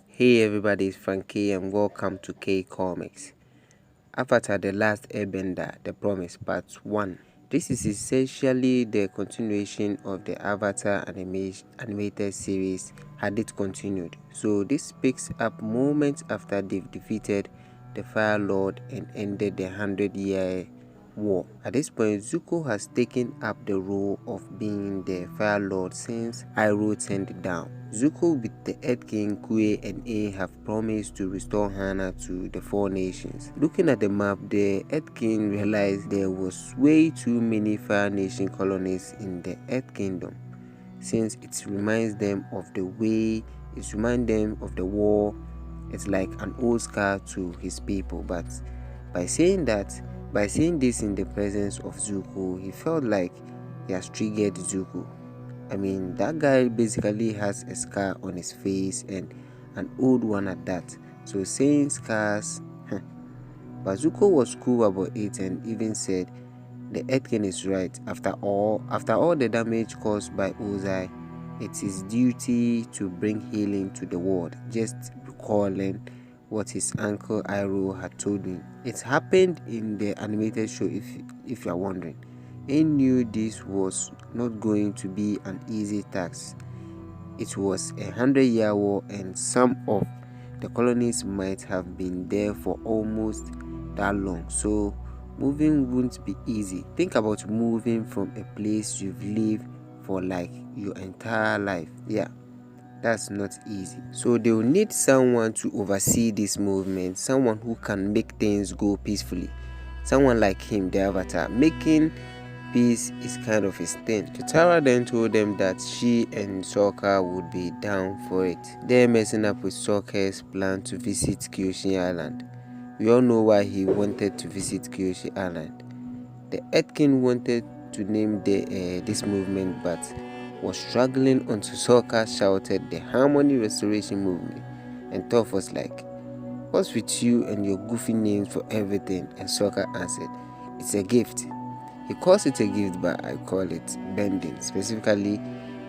Hey everybody, it's Frankie and welcome to K Comics. Avatar The Last Airbender, The Promise Part 1. This is essentially the continuation of the Avatar animated series had it continued. So this picks up moments after they've defeated the Fire Lord and ended the 100-year war. At this point, Zuko has taken up the role of being the Fire Lord since Iroh turned down. Zuko with the Earth King Kue and Aang have promised to restore Hana to the Four Nations. Looking at the map, the Earth King realized there was way too many Fire Nation colonies in the Earth Kingdom, since it reminds them of the war. It's like an old scar to his people. But by saying this in the presence of Zuko, he felt like he has triggered Zuko. I mean, that guy basically has a scar on his face, and an old one at that. So saying scars, but Zuko was cool about it and even said the Earth King is right. After all the damage caused by Ozai, it's his duty to bring healing to the world. Just recalling what his uncle Iroh had told him. It happened in the animated show, if you are wondering. He knew this was not going to be an easy task. It was a 100-year war, and some of the colonies might have been there for almost that long. So moving wouldn't be easy. Think about moving from a place you've lived for like your entire life. Yeah, that's not easy. So they will need someone to oversee this movement, someone who can make things go peacefully. Someone like him, the Avatar. Making peace is kind of his thing. Katara then told them that she and Sokka would be down for it. They're messing up with Sokka's plan to visit Kyoshi Island. We all know why he wanted to visit Kyoshi Island. The Earth King wanted to name this movement, but was struggling until Sokka shouted the Harmony Restoration Movement, and Toph was like, "What's with you and your goofy names for everything?" And Sokka answered, "It's a gift." He calls it a gift, but I call it bending, specifically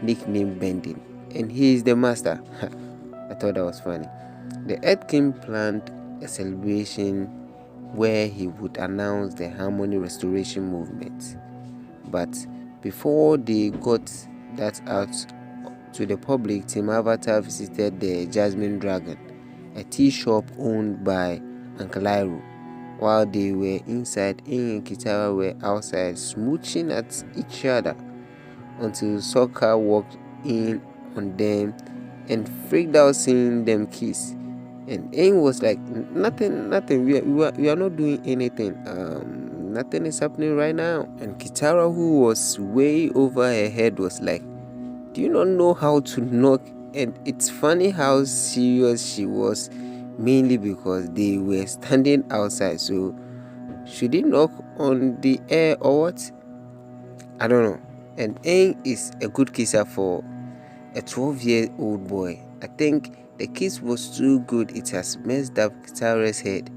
nicknamed Bending, and he is the master. I thought that was funny. The Earth King planned a celebration where he would announce the Harmony Restoration Movement. But before they got that out to the public, Team Avatar visited the Jasmine Dragon, a tea shop owned by Uncle Iroh. While they were inside, Aang and Katara were outside smooching at each other until Sokka walked in on them and freaked out seeing them kiss. And Aang was like, nothing, we are not doing anything. Nothing is happening right now. And Katara, who was way over her head, was like, do you not know how to knock? And it's funny how serious she was, mainly because they were standing outside. So should he knock on the air or what? I don't know. And Aang is a good kisser for a 12-year-old boy. I think the kiss was too good, it has messed up Katara's head.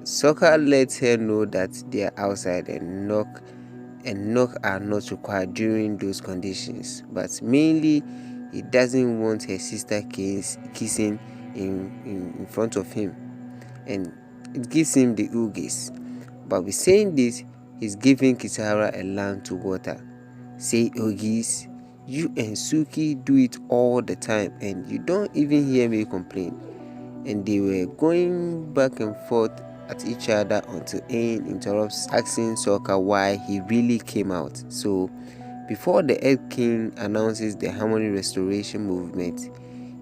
Sokka lets her know that they are outside and knock are not required during those conditions. But mainly, he doesn't want her sister kissing in front of him, and it gives him the oogies. But with saying this, he's giving Katara a lamb to water. Say oogies. You and Suki do it all the time, and you don't even hear me complain. And they were going back and forth at each other until Aang interrupts, asking Sokka why he really came out. So before the Earth King announces the Harmony Restoration Movement,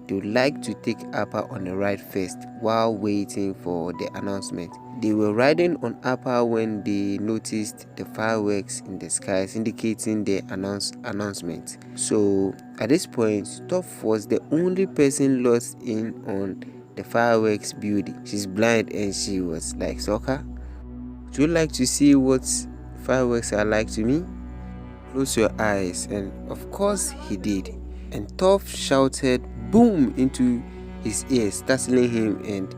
they would like to take Appa on a ride first while waiting for the announcement. They were riding on Appa when they noticed the fireworks in the skies indicating the announcement. So at this point, Toph was the only person lost in on the fireworks beauty. She's blind and she was like, Sokka, would you like to see what fireworks are like to me? Close your eyes. And of course he did. and Toph shouted boom into his ear, startling him, and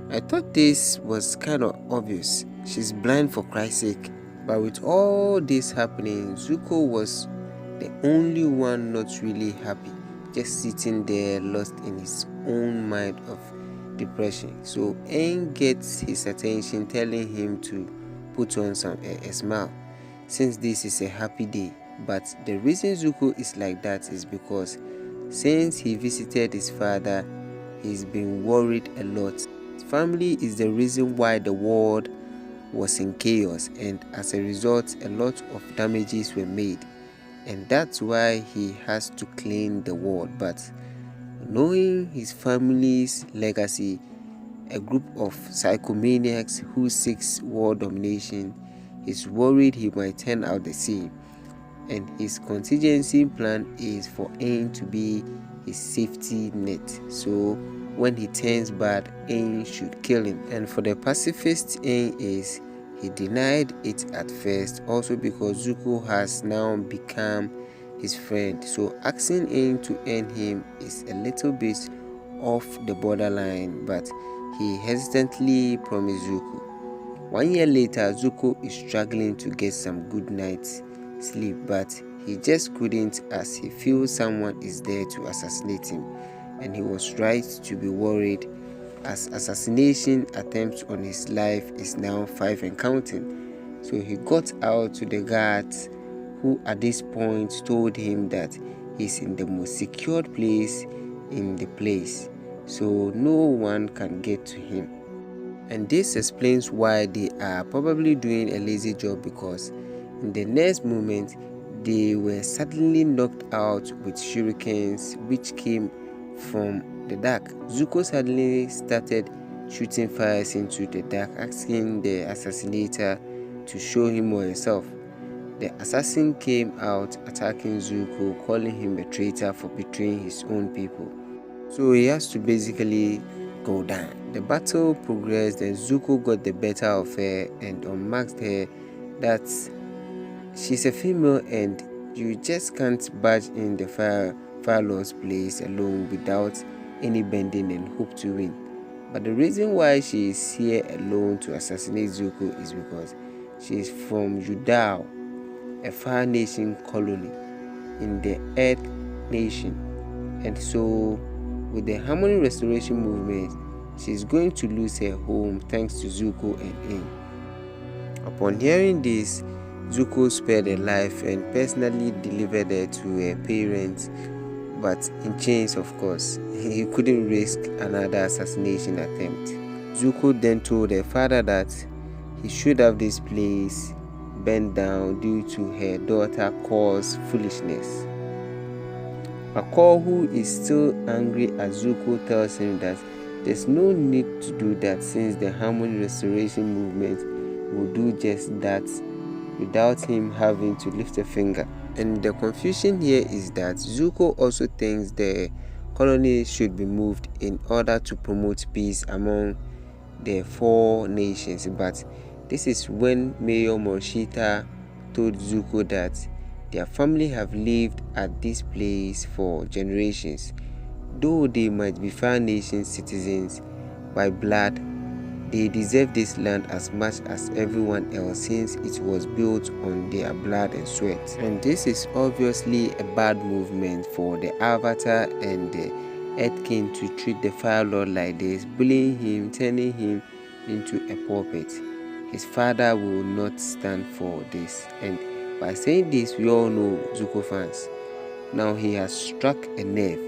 I thought this was kind of obvious. She's blind for Christ's sake. But with all this happening, Zuko was the only one not really happy, just sitting there lost in his own mind of depression. So Aang gets his attention, telling him to put on a smile, since this is a happy day. But the reason Zuko is like that is because since he visited his father, he's been worried a lot. His family is the reason why the world was in chaos, and as a result a lot of damages were made, and that's why he has to clean the world. But knowing his family's legacy, a group of psychomaniacs who seeks world domination, he's worried he might turn out the same, and his contingency plan is for Aang to be his safety net. So when he turns bad, Aang should kill him. And for the pacifist, Aang is, he denied it at first, also because Zuko has now become his friend. So asking Aang to end him is a little bit off the borderline, but he hesitantly promised Zuko. 1 year later, Zuko is struggling to get some good night's sleep, but he just couldn't, as he feels someone is there to assassinate him, and he was right to be worried, as assassination attempts on his life is now 5 and counting. So he got out to the guards, who at this point told him that he's in the most secured place in the place, so no one can get to him. And this explains why they are probably doing a lazy job, because in the next moment they were suddenly knocked out with shurikens which came from the dark. Zuko suddenly started shooting fires into the dark, asking the assassinator to show him more himself. The assassin came out attacking Zuko, calling him a traitor for betraying his own people. So he has to basically go down. The battle progressed and Zuko got the better of her and unmasked her that she's a female and you just can't barge in the Fire Lord's place alone without any bending and hope to win. But the reason why she is here alone to assassinate Zuko is because she is from Yudao, a Fire Nation colony in the Earth Nation, and so with the Harmony Restoration movement, she is going to lose her home thanks to Zuko and Aang. Upon hearing this, Zuko spared her life and personally delivered her to her parents, but in chains, of course. He couldn't risk another assassination attempt. Zuko then told her father that he should have this place burned down due to her daughter Korra's foolishness. Makor, who is still angry at Zuko, tells him that there's no need to do that since the Harmony Restoration movement will do just that without him having to lift a finger. And the confusion here is that Zuko also thinks the colony should be moved in order to promote peace among the 4 nations, but this is when Mayor Morishita told Zuko that their family have lived at this place for generations. Though they might be Fire Nation citizens by blood, they deserve this land as much as everyone else since it was built on their blood and sweat. And this is obviously a bad movement for the Avatar and the Earth King to treat the Fire Lord like this, bullying him, turning him into a puppet. His father will not stand for this. And by saying this, we all know Zuko fans. Now he has struck a nerve.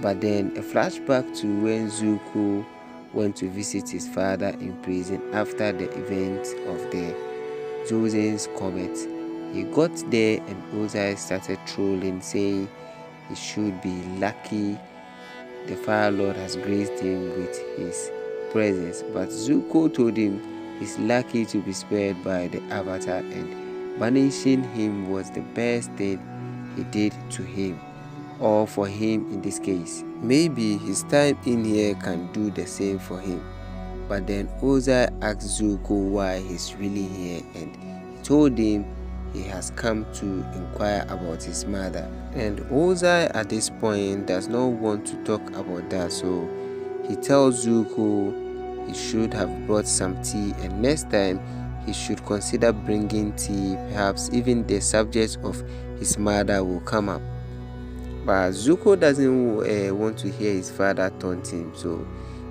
But then a flashback to when Zuko went to visit his father in prison after the event of the Jozen's comet. He got there and Ozai started trolling, saying he should be lucky the Fire Lord has graced him with his presence. But Zuko told him he's lucky to be spared by the Avatar, and banishing him was the best thing he did to him, or for him in this case. Maybe his time in here can do the same for him. But then Ozai asked Zuko why he's really here, and he told him he has come to inquire about his mother. And Ozai at this point does not want to talk about that, so he tells Zuko he should have brought some tea, and next time he should consider bringing tea. Perhaps even the subject of his mother will come up. But Zuko doesn't want to hear his father taunt him, so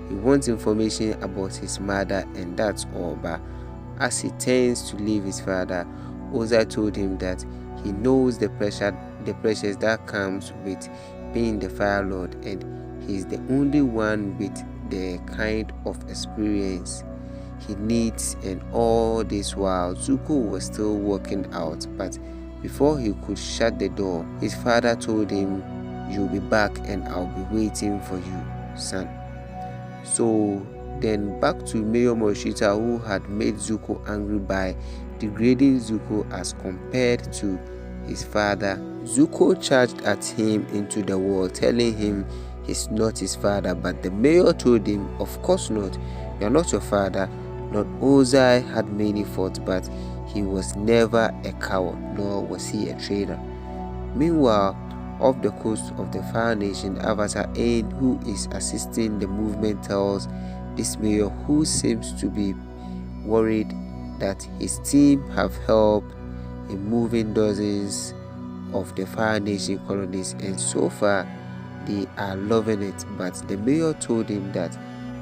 he wants information about his mother, and that's all. But as he turns to leave his father, Ozai told him that he knows the pressures that comes with being the Fire Lord, and he's the only one with the kind of experience he needs. And all this while, Zuko was still working out, but before he could shut the door, his father told him, "You'll be back and I'll be waiting for you, son." So then back to Mayor Morishita, who had made Zuko angry by degrading Zuko as compared to his father. Zuko charged at him into the wall, telling him he's not his father, but the mayor told him, "Of course not, you're not your father." Lord Ozai had many faults, but he was never a coward, nor was he a traitor. Meanwhile, off the coast of the Fire Nation, Avatar Aang, who is assisting the movement, tells this mayor, who seems to be worried, that his team have helped in moving dozens of the Fire Nation colonies, and so far they are loving it. But the mayor told him that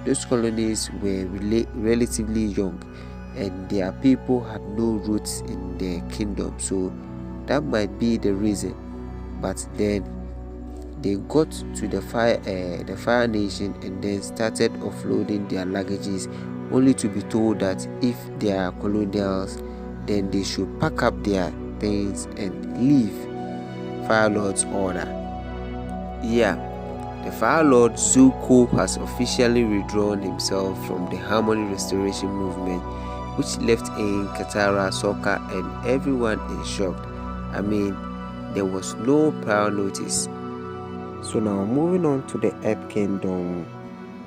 those colonies were relatively young and their people had no roots in the kingdom, so that might be the reason. But then they got to the Fire Nation and then started offloading their luggages, only to be told that if they are colonials, then they should pack up their things and leave. Fire Lord's order. Yeah, the Fire Lord Zuko has officially withdrawn himself from the Harmony Restoration movement, which left in Katara, Sokka, and everyone in shock. I mean, there was no prior notice. So now moving on to the Earth Kingdom,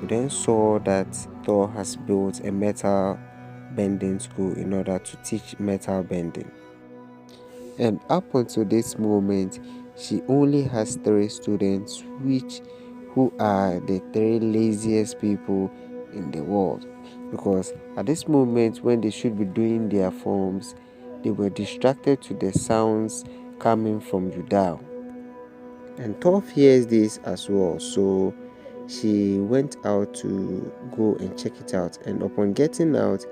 we then saw that Thor has built a metal bending school in order to teach metal bending. And up until this moment, she only has 3 students, who are the 3 laziest people in the world. Because at this moment, when they should be doing their forms, they were distracted to the sounds coming from Yudao. And Toph hears this as well, so she went out to go and check it out. And upon getting out,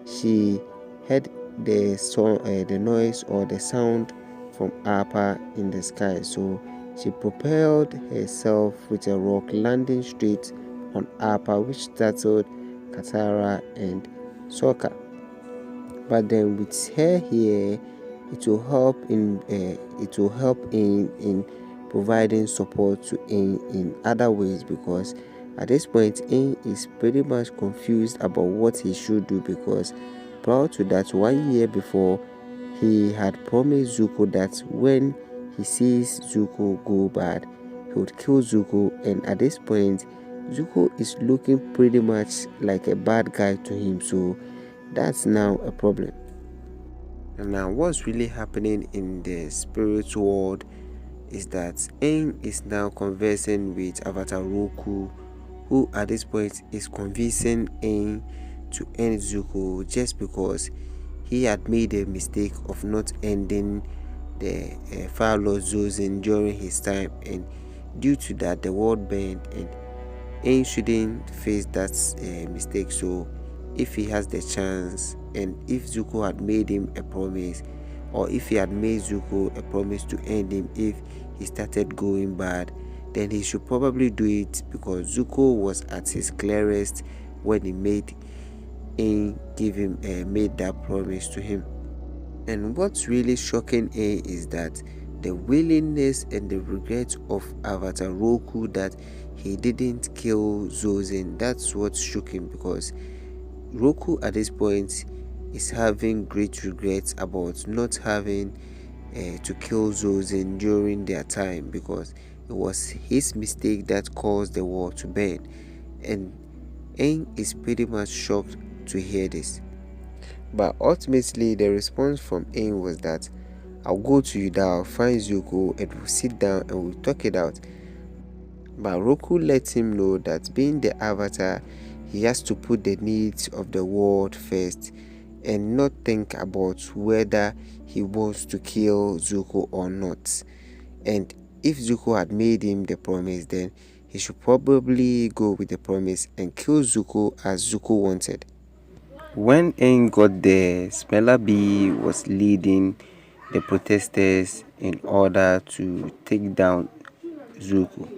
she heard the noise or the sound from Appa in the sky. So she propelled herself with a rock, landing straight on Appa, which startled Katara and Sokka. But then with her here, it will help in providing support to Aang in other ways, because at this point Aang is pretty much confused about what he should do, because prior to that, 1 year before, he had promised Zuko that when he sees Zuko go bad, he would kill Zuko, and at this point Zuko is looking pretty much like a bad guy to him, so that's now a problem. And now what's really happening in the spirit world is that Aang is now conversing with Avatar Roku, who at this point is convincing Aang to end Zuko just because he had made a mistake of not ending the Fire Lord Sozin during his time, and due to that the world burned, and Aang shouldn't face that mistake. So if he has the chance, and if Zuko had made him a promise, or if he had made Zuko a promise to end him if he started going bad, then he should probably do it, because Zuko was at his clearest when he made that promise to him. And what's really shocking is that the willingness and the regret of Avatar Roku that he didn't kill Sozin. That's what shook him, because Roku at this point is having great regrets about not having to kill Sozin during their time, because it was his mistake that caused the war to burn. And Aang is pretty much shocked to hear this. But ultimately, the response from Aang was that I'll go to Yuda, I'll find Zuko, and we'll sit down and we'll talk it out. But Roku lets him know that being the Avatar, he has to put the needs of the world first and not think about whether he wants to kill Zuko or not. And if Zuko had made him the promise, then he should probably go with the promise and kill Zuko as Zuko wanted. When Aang got there, Smeller B was leading the protesters in order to take down Zuko.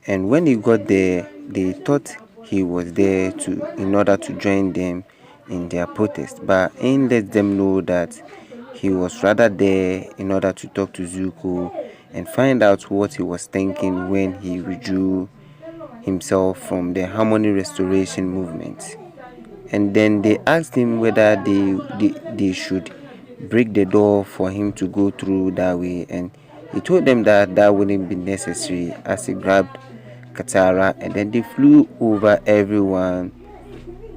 And when he got there, they thought he was there in order to join them in their protest. But Aang let them know that he was rather there in order to talk to Zuko and find out what he was thinking when he withdrew himself from the Harmony Restoration movement. And then they asked him whether they should break the door for him to go through that way, and he told them that that wouldn't be necessary, as he grabbed Katara and then they flew over everyone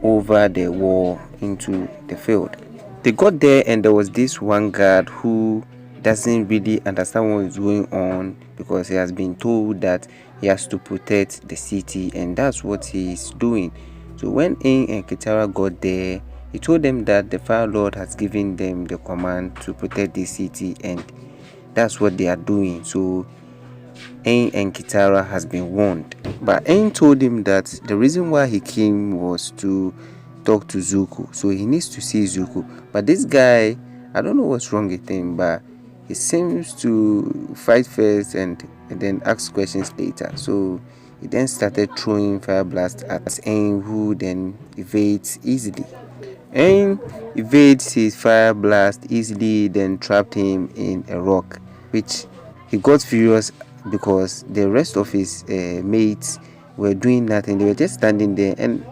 over the wall into the field. They got there and there was this one guard who doesn't really understand what is going on because he has been told that he has to protect the city, and that's what he's doing. So when Aang and Katara got there, he told them that the Fire Lord has given them the command to protect the city, and that's what they are doing. So Aang and Katara has been warned. But Aang told him that the reason why he came was to talk to Zuko. So he needs to see Zuko. But this guy, I don't know what's wrong with him, but he seems to fight first and then ask questions later. So he then started throwing fire blast at Aang, who then evades easily. Aang evades his fire blast easily, then trapped him in a rock, which he got furious because the rest of his mates were doing nothing. They were just standing there, and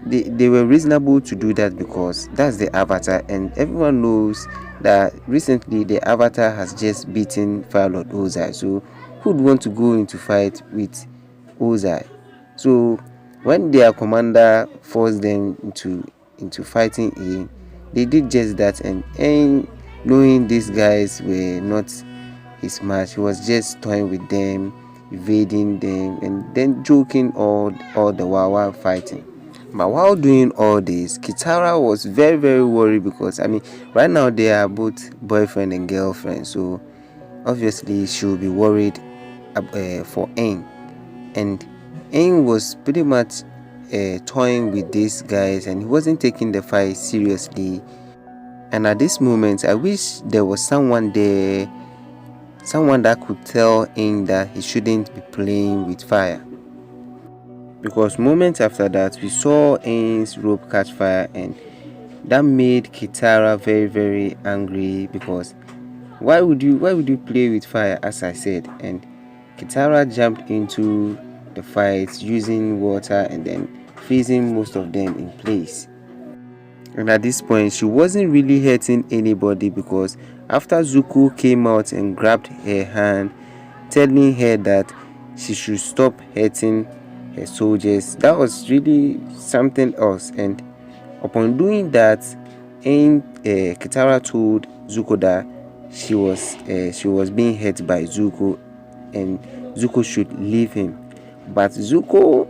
they were reasonable to do that because that's the Avatar, and everyone knows that recently the Avatar has just beaten Fire Lord Ozai. So who'd want to go into fight with Ozai? So when their commander forced them into fighting him, they did just that, and knowing these guys were not his match, he was just toying with them, evading them, and then joking all the while fighting. But while doing all this, Katara was very, very worried because right now they are both boyfriend and girlfriend, so obviously she will be worried for Aang. And Aang was pretty much toying with these guys, and he wasn't taking the fight seriously. And at this moment, I wish there was someone there, someone that could tell Aang that he shouldn't be playing with fire. Because moments after that, we saw Aang's rope catch fire, and that made Katara very, very angry because why would you play with fire, as I said? And Katara jumped into the fight using water and then freezing most of them in place. And at this point, she wasn't really hurting anybody because after Zuko came out and grabbed her hand, telling her that she should stop hurting her soldiers, that was really something else. And upon doing that, Katara told Zuko that she was being hurt by Zuko and Zuko should leave him. But Zuko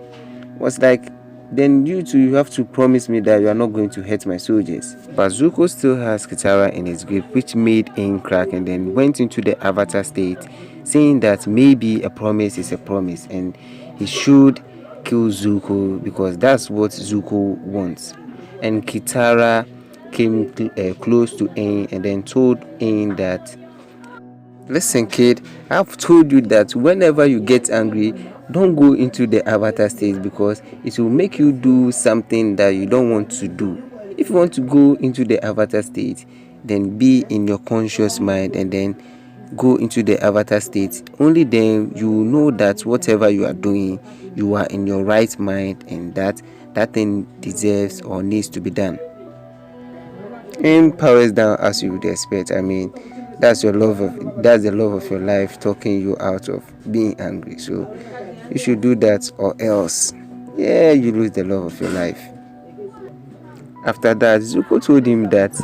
was like, then you have to promise me that you are not going to hurt my soldiers. But Zuko still has Katara in his grip, which made Aang crack and then went into the Avatar state, saying that maybe a promise is a promise and he should kill Zuko because that's what Zuko wants. And Katara came close to Aang and then told Aang that, listen kid, I've told you that whenever you get angry, don't go into the Avatar state because it will make you do something that you don't want to do. If you want to go into the Avatar state, then be in your conscious mind and then go into the Avatar state. Only then you will know that whatever you are doing, you are in your right mind and that thing deserves or needs to be done. And powers down as you would expect. That's the love of your life talking you out of being angry. So you should do that, or else you lose the love of your life. After that, Zuko told him that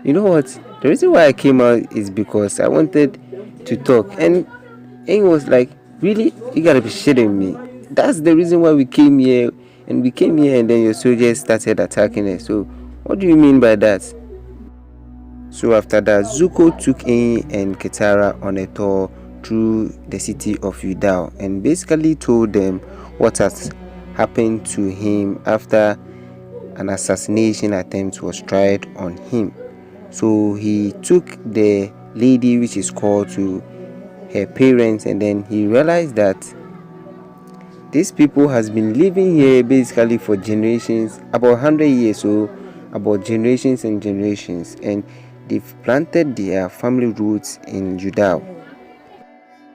you know what, The reason why I came out is because I wanted to talk, and he was like, really, you gotta be shitting me. That's the reason why we came here, and we came here, and then your soldiers started attacking us. So what do you mean by that? So after that, Zuko took Aang and Katara on a tour through the city of Udao and basically told them what has happened to him after an assassination attempt was tried on him. So he took the lady which is called to her parents, and then he realized that these people has been living here basically for generations, about 100 years, so about generations and generations, and they've planted their family roots in Udao.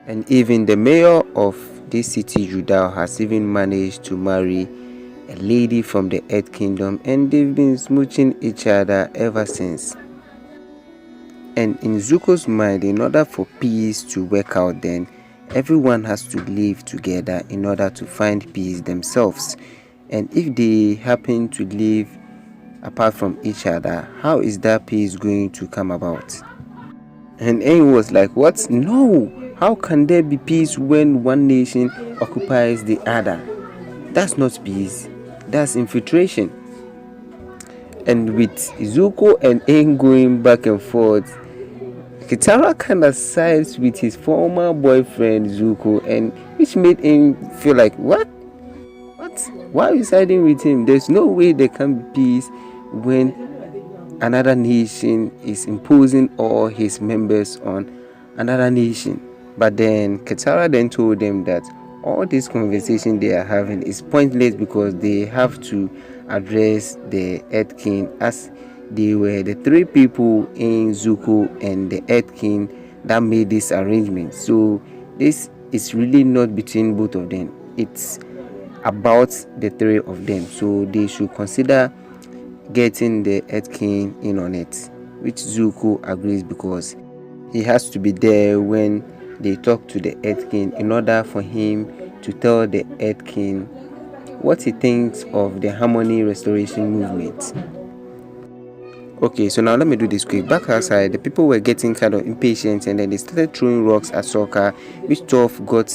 And even the mayor of this city, Udao, has even managed to marry a lady from the Earth Kingdom, and they've been smooching each other ever since. And in Zuko's mind, in order for peace to work out, then everyone has to live together in order to find peace themselves. And if they happen to live apart from each other, how is that peace going to come about? And Aang was like, what? No! How can there be peace when one nation occupies the other? That's not peace. That's infiltration. And with Zuko and Aang going back and forth, Katara kind of sides with his former boyfriend Zuko, and which made him feel like, what? Why are you siding with him? There's no way there can be peace when another nation is imposing all his members on another nation. But then Katara then told them that all this conversation they are having is pointless because they have to address the Earth King, as they were the three people in Zuko and the Earth King that made this arrangement. So this is really not between both of them. It's about the three of them. So they should consider getting the Earth King in on it, which Zuko agrees because he has to be there when they talk to the Earth King in order for him to tell the Earth King what he thinks of the Harmony Restoration movement. Okay, so now let me do this quick. Back outside, the people were getting kind of impatient, and then they started throwing rocks at Sokka, which Toph got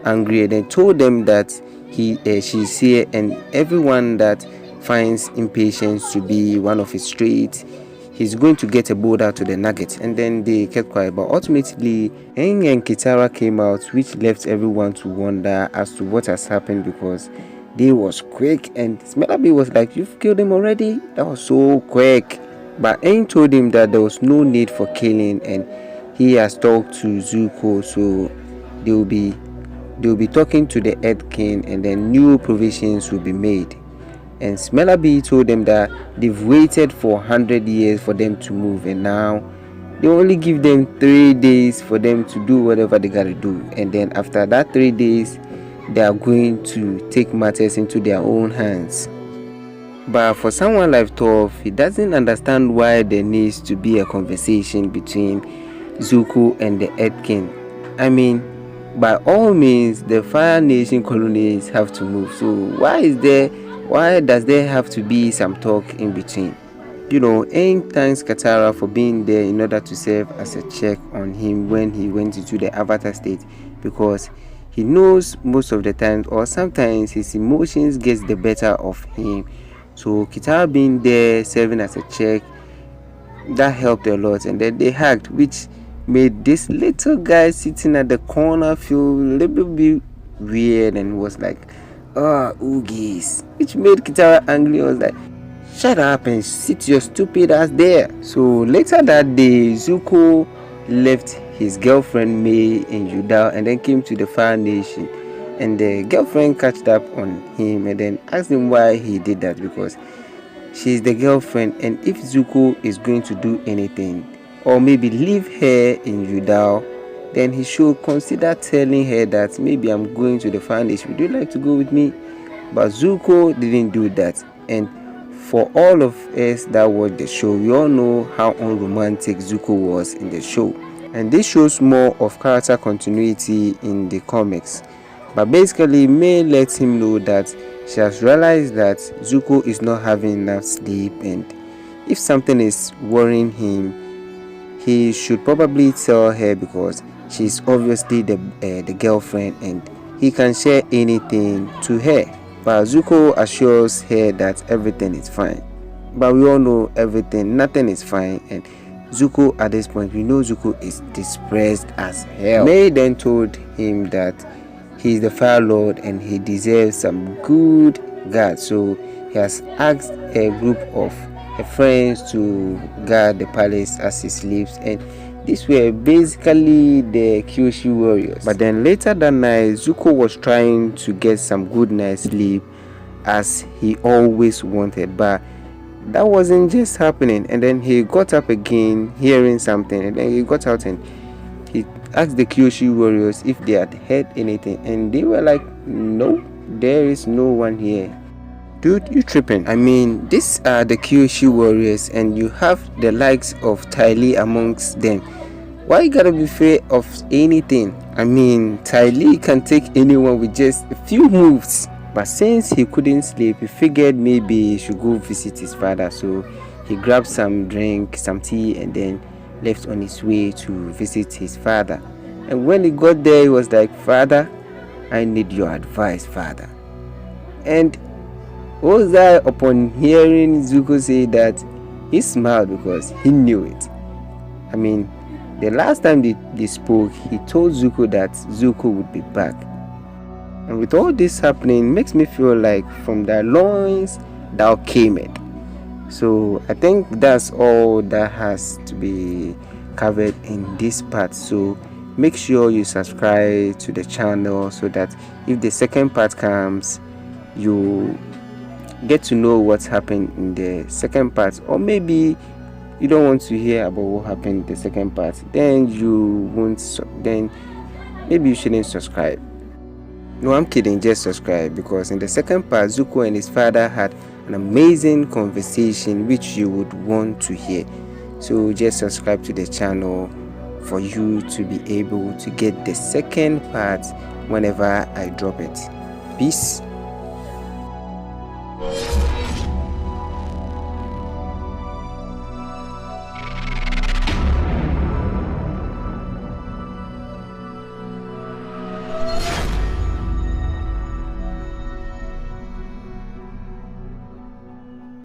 angry and then told them that she's here, and everyone that finds impatience to be one of his traits, he's going to get a boulder to the nugget. And then they kept quiet, but ultimately Aang and Katara came out, which left everyone to wonder as to what has happened, because they was quick, and Smellerbee was like, you've killed him already? That was so quick. But Aang told him that there was no need for killing, and he has talked to Zuko, so they will be talking to the Earth King, and then new provisions will be made. And Smellerbee told them that they've waited for 100 years for them to move, and now they only give them 3 days for them to do whatever they gotta do. And then after that 3 days, they are going to take matters into their own hands. But for someone like Toph, he doesn't understand why there needs to be a conversation between Zuko and the Earth King. I mean, by all means, the Fire Nation colonies have to move. So why does there have to be some talk in between? You know, Aang thanks Katara for being there in order to serve as a check on him when he went into the Avatar state, because he knows most of the time, or sometimes, his emotions gets the better of him. So Katara being there serving as a check, that helped a lot. And then they hugged, which made this little guy sitting at the corner feel a little bit weird, and was like, oh, oogies, which made Katara angry. I was like, shut up and sit your stupid ass there. So later that day, Zuko left his girlfriend May in Udao and then came to the Fire Nation, and the girlfriend catched up on him and then asked him why he did that, because she's the girlfriend, and if Zuko is going to do anything or maybe leave her in Udao, then he should consider telling her that maybe I'm going to the Fire Nation, would you like to go with me? But Zuko didn't do that. And for all of us that watched the show, we all know how unromantic Zuko was in the show, and this shows more of character continuity in the comics. But basically, May lets him know that she has realized that Zuko is not having enough sleep, and if something is worrying him, he should probably tell her because she's obviously the girlfriend and he can share anything to her. But Zuko assures her that everything is fine. But we all know nothing is fine, and Zuko at this point, we know Zuko is depressed as hell. May then told him that he is the Fire Lord and he deserves some good guard. So he has asked a group of friends to guard the palace as he sleeps, and these were basically the Kyoshi warriors. But then later that night, Zuko was trying to get some good night's sleep as he always wanted, but that wasn't just happening. And then he got up again hearing something, and then he got out and he asked the Kyoshi warriors if they had heard anything, and they were like, no, there is no one here. Dude, you tripping. I mean, these are the Kyoshi warriors and you have the likes of Ty Lee amongst them. Why you gotta be afraid of anything? I mean, Ty Lee can take anyone with just a few moves. But since he couldn't sleep, he figured maybe he should go visit his father. So he grabbed some drink, some tea, and then left on his way to visit his father. And when he got there, he was like, "Father, I need your advice, father." And Ozai, upon hearing Zuko say that, he smiled because he knew it. I mean, the last time they spoke, he told Zuko that Zuko would be back. And with all this happening, makes me feel like from thy loins thou camest. So I think that's all that has to be covered in this part. So make sure you subscribe to the channel so that if the second part comes, you get to know what's happened in the second part. Or maybe you don't want to hear about what happened in the second part, then maybe you shouldn't subscribe. No, I'm kidding, just subscribe, because in the second part, Zuko and his father had an amazing conversation which you would want to hear. So just subscribe to the channel for you to be able to get the second part whenever I drop it. Peace.